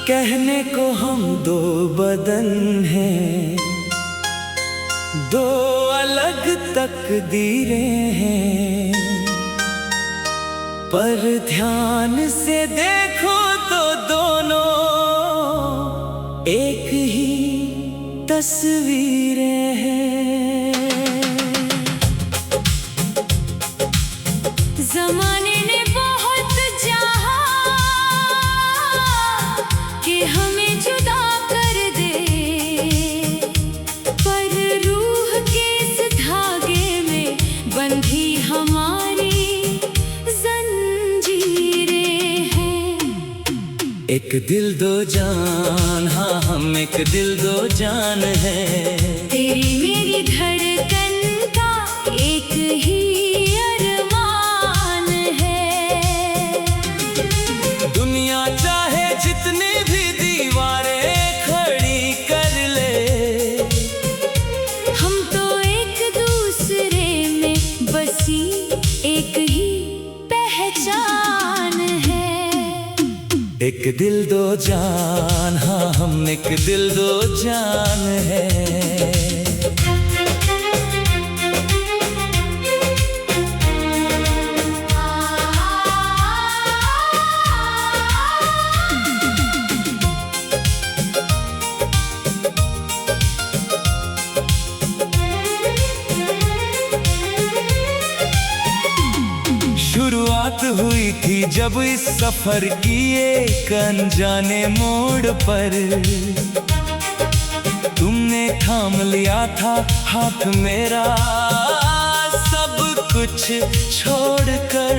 कहने को हम दो बदन हैं, दो अलग तकदीरें हैं, पर ध्यान से देखो तो दोनों एक ही तस्वीरें हैं। ज़माने ने बहुत चाहा कि हमें जुदा कर दे, पर रूह के इस धागे में बंधी हमारी जंजीरें हैं। एक दिल दो जान, हाँ हम एक दिल दो जान हैं। तेरी मेरी धड़कन का एक ही अरमान है। दुनिया चाहे जितनी भी दीवारें खड़ी कर ले, हम तो एक दूसरे में बसी एक ही पहचान है। एक दिल दो जान, हाँ हम एक दिल दो जान हैं। शुरुआत हुई थी जब इस सफर की एक अनजाने मोड़ पर, तुमने थाम लिया था हाथ मेरा सब कुछ छोड़कर।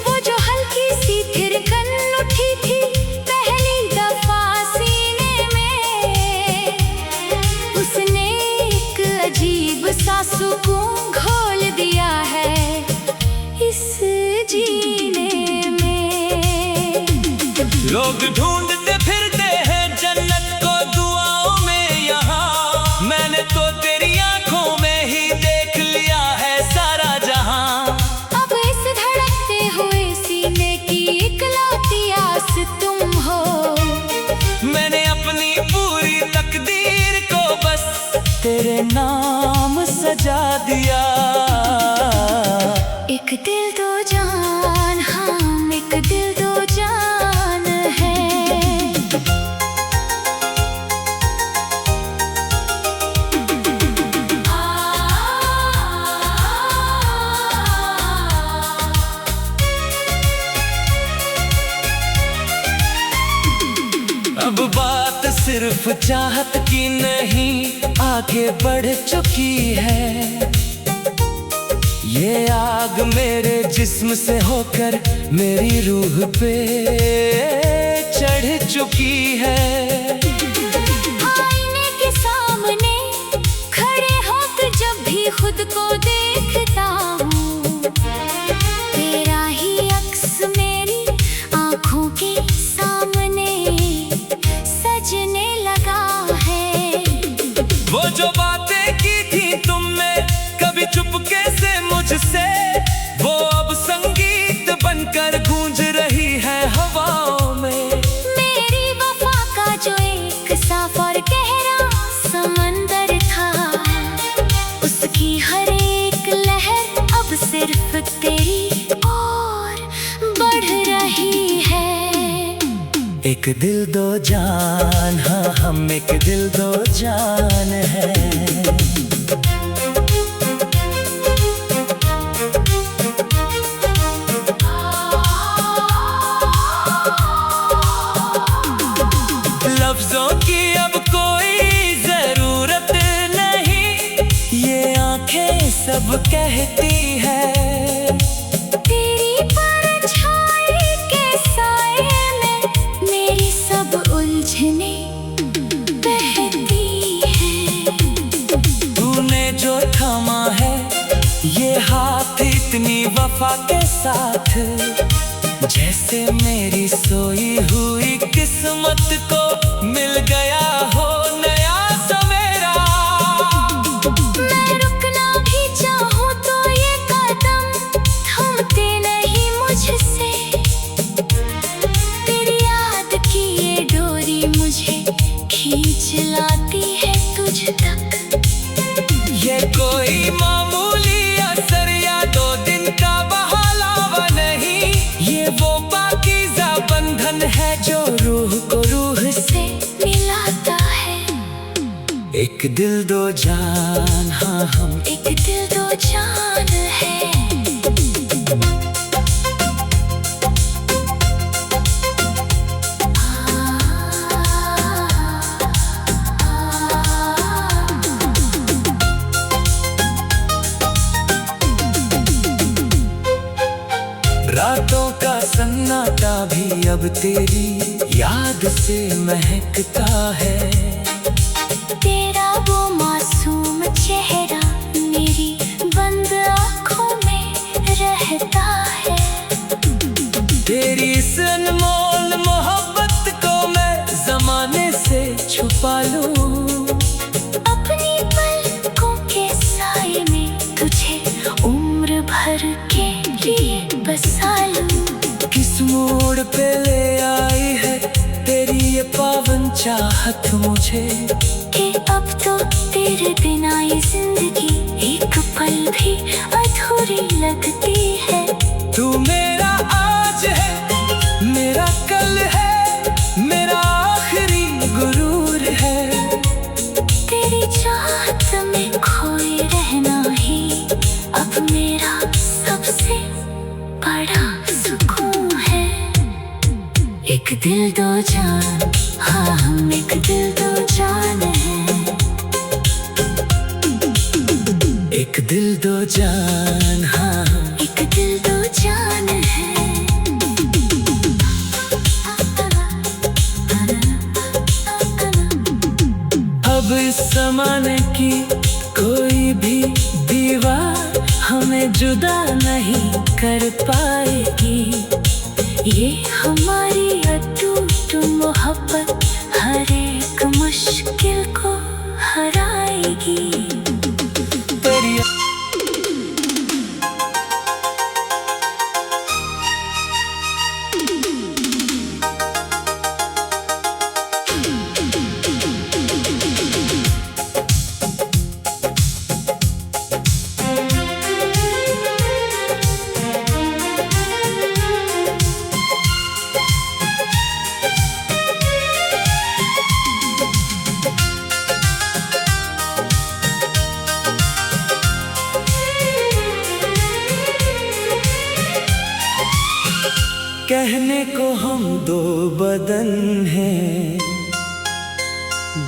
वो जो हल्की सी थिरकन उठी थी पहली दफा सीने में, उसने एक अजीब सा सुकून घोल दिया है इस जीने में। लोग ढूंढते फिरते हैं जन्नत को दुआओं में यहाँ, मैंने तो तेरी आंखों में ही देख लिया है सारा जहां। अब इस धड़कते हुए सीने की इकलौती आस तुम हो। मैंने अपनी पूरी तकदीर को बस तेरे नाम सजा दिया। एक दिल दो जान, हम एक दिल दो जान है। अब बात सिर्फ चाहत की नहीं, आगे बढ़ चुकी है। ये आग मेरे जिस्म से होकर मेरी रूह पे चढ़ चुकी है। आईने के सामने खड़े होकर जब भी खुद को देखता हूँ, तेरा ही अक्स मेरी आँखों के सामने सजने लगा है। वो जो बातें की थी तुमने कभी चुपके से मुझसे, वो अब संगीत बनकर गूंज रही है हवाओं में। मेरी वफा का जो एक साफ और गहरा समंदर था, उसकी हर एक लहर अब सिर्फ तेरी ओर बढ़ रही है। एक दिल दो जान, हाँ हम एक दिल दो जान हैं। लफ्जों की अब कोई जरूरत नहीं, ये आंखें सब कहती है। तेरी परछाई के साए में मेरी सब उलझने बहती हैं। तूने जो थामा है ये हाथ इतनी वफा के साथ, जैसे मेरी सोई हुई किस्मत को मिल गया हो नया सवेरा। मैं रुकना भी चाहूँ तो ये कदम थमते नहीं मुझसे। तेरी याद की एक दिल दो जान, हाँ हम एक दिल दो जान है। रातों का सन्नाटा भी अब तेरी याद से महकता है। तेरा वो मासूम चेहरा मेरी बंद आँखों में रहता है। तेरी इस अनमोल मोहब्बत को मैं जमाने से छुपा लूं। अपनी पलकों के साए में तुझे उम्र भर के लिए बसा लूं। किस मोड़ पे ले आई है तेरी ये पावन चाहत मुझे, कि अब तो तेरे बिना ये जिंदगी एक पल भी अधूरी लगती है। तू मेरा आज है, मेरा कल है, मेरा आखिरी गुरूर है। तेरी चाहत में खोए रहना ही अब मेरा सबसे बड़ा सुकून है। एक दिल दो जान, हाँ हम एक दिल दो जान है। एक दिल दो जान, हाँ हम एक दिल दो जान है। अब इस ज़माने की कोई भी दीवार हमें जुदा नहीं कर पाएगी। ये हमारी अटूट मोहब्बत हर एक मुश्किल को हराएगी। तेरी कहने को हम दो बदन हैं,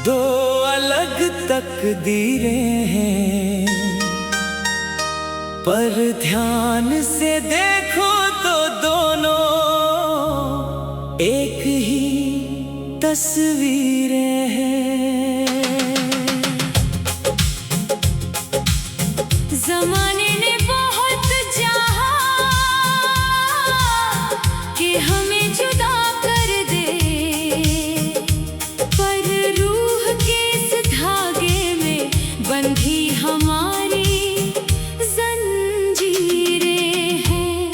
दो अलग तकदीरें हैं, पर ध्यान से देखो तो दोनों एक ही तस्वीरें हैं। ज़माने ने बहुत चाहा कि हमें जुदा कर दे, पर रूह के इस धागे में बंधी हमारी जंजीरें हैं।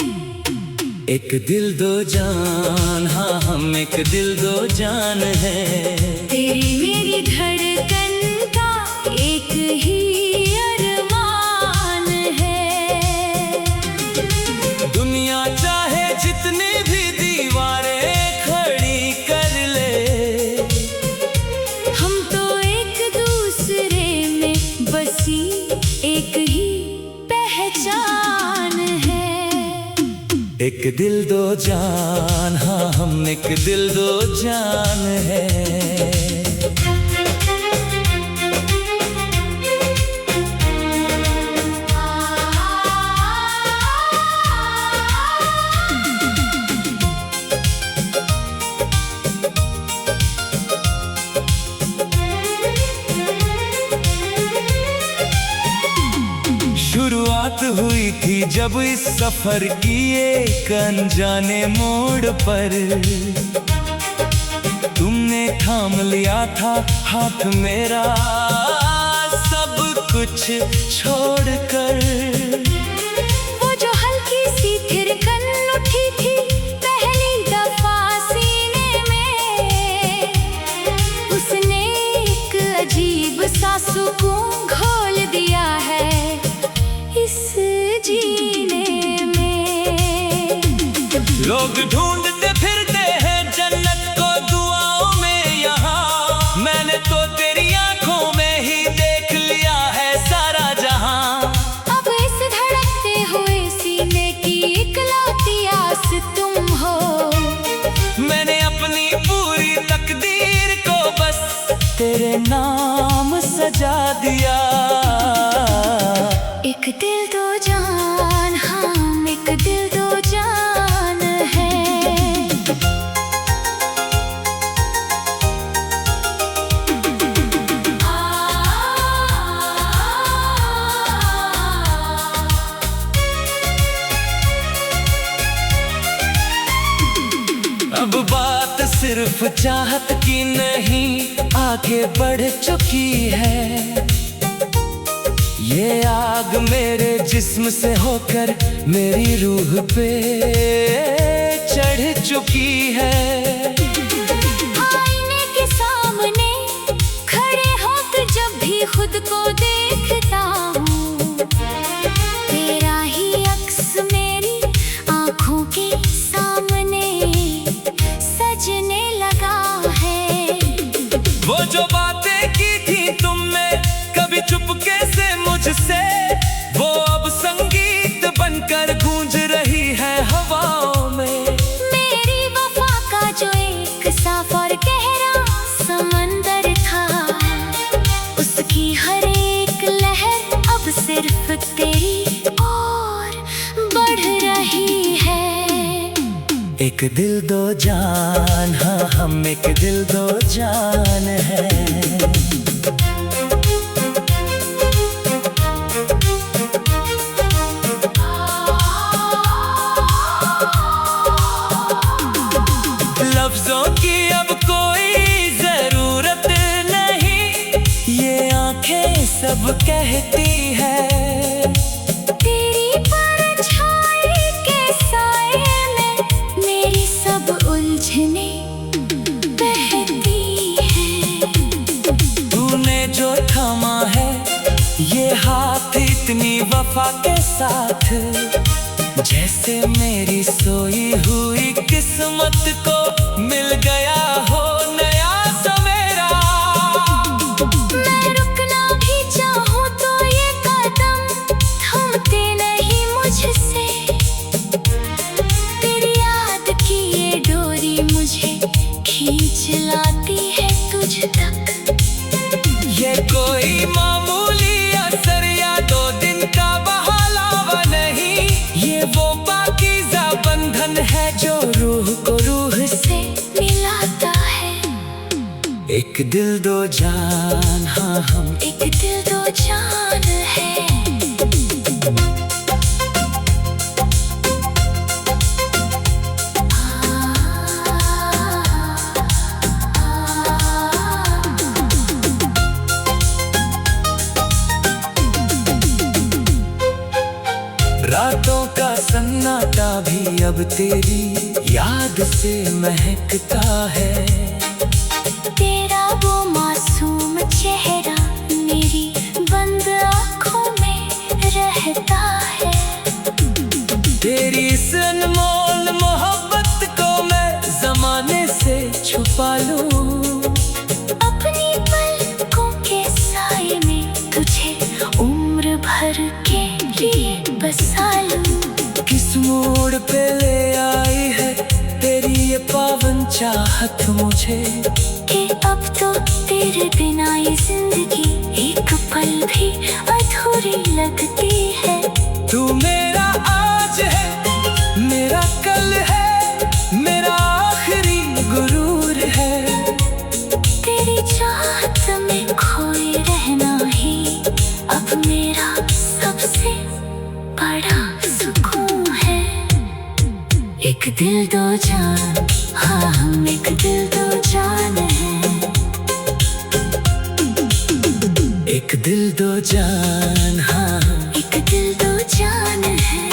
एक दिल दो जान, हाँ हम एक दिल दो जान हैं। तेरी मेरी धड़कन का एक ही अरमान है। दुनिया चाहे जितनी भी दीवारें खड़ी कर ले, हम तो एक दूसरे में बसी एक ही पहचान है। एक दिल दो जान, हाँ हम एक दिल दो जान हैं। शुरुआत हुई थी जब इस सफर की एक अनजाने मोड़ पर, तुमने थाम लिया था हाथ मेरा सब कुछ छोड़कर। वो जो हल्की सी थिरकन उठी थी पहली दफा सीने में, उसने एक अजीब सा सुकून घोल दिया है इस जीने में। लोग ढूंढते फिरते हैं जन्नत को दुआओं में, यहाँ मैंने तो तेरी आंखों में ही दिया। एक दिल दो जान, हम एक दिल दो जान है। अब बात सिर्फ चाहत की नहीं, आगे बढ़ चुकी है। ये आग मेरे जिस्म से होकर मेरी रूह पे चढ़ चुकी है। आईने के सामने खड़े होकर जब भी खुद को देखता हूँ, तेरा ही अक्स मेरी आँखों के सामने सजने लगा है। वो जो बातें की थी तुमने कभी चुपके से मुझसे, वो अब संगीत बनकर गूंज रही है हवाओं में। मेरी वफा का जो एक साफ और गहरा समंदर था, उसकी हर एक लहर अब सिर्फ तेरी ओर बढ़ रही है। एक दिल दो जान, हाँ हम एक दिल दो जान है। लफ्जों की अब कोई जरूरत नहीं, ये आंखें सब कहती है। तेरी परछाई के साए में मेरी सब उलझने बहती है। तूने जो थामा है ये हाथ इतनी वफा के साथ, जैसे मेरी सोई हुई किस्मत को मिल गया हो नया सवेरा। मैं रुकना भी चाहूँ तो ये कदम थमते नहीं मुझसे। तेरी याद की ये डोरी मुझे खींच लाती है तुझ तक। ये कोई मामूली असर या 2 दिन का बहलावा नहीं, ये वो पाकीज़ा बंधन है जो रूह को रूह से मिलाता है। एक दिल दो जान, हाँ हम एक दिल दो जान है। रातों का सन्नाटा भी अब तेरी याद से महकता है। तेरा वो मासूम चेहरा मेरी बंद आँखों में रहता है। तेरी इस अनमोल मोहब्बत को मैं जमाने से छुपा लूं। अपनी पलकों के साए में तुझे उम्र भर के लिए बसा लूं। किस मोड़ पे ले आई है तेरी ये पावन चाहत मुझे, कि अब तो तेरे बिना ये जिंदगी एक पल भी अधूरी लगती है। तू मेरा आज है, मेरा कल है, मेरा आखिरी गुरूर है। तेरी चाहत में खोए रहना ही अब मेरा सबसे बड़ा सुकून है। एक दिल दो जान, हाँ हम एक दिल दो जान है। एक दिल दो जान, हाँ एक दिल दो जान है।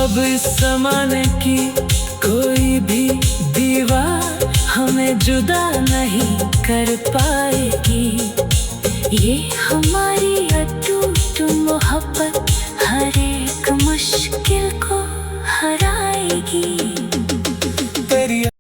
अब इस जमाने की कोई भी दीवार हमें जुदा नहीं कर पाएगी। ये हमारी अटूट मोहब्बत हर एक मुश्किल को हराएगी।